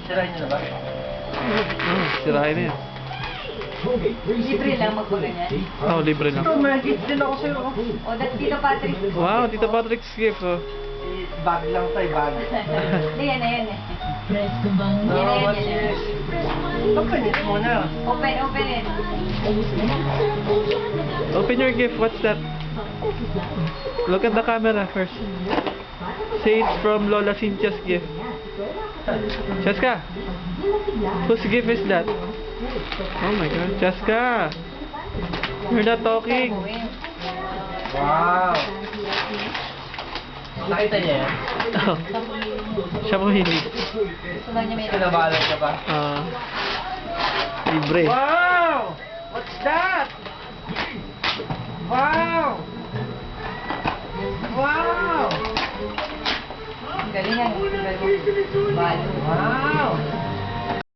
Sirahin niyo na ba? Sirahin na yan. Libre lang magpaganyan. Oo, libre lang. Ito, may gift din ako sa'yo. O, that's Tito Patrick. Wow, Tito Patrick's gift, oh. Bag lang tayo, bag. Hindi, yan na yan eh. Salamat, sis. Open it muna. Open it. Open your gift. What's that? Look at the camera first. Say it's from Lola Cynthia's gift. Cheska, whose gift is that? Oh my God, Cheska, you're not talking. Wow. Nakita niya yan? Oh. Siya po hindi. Gusto daw niya may Pinabalan ka ba? Libre. Wow! What's that? Wow! Wow! Galingan. Balo. Wow!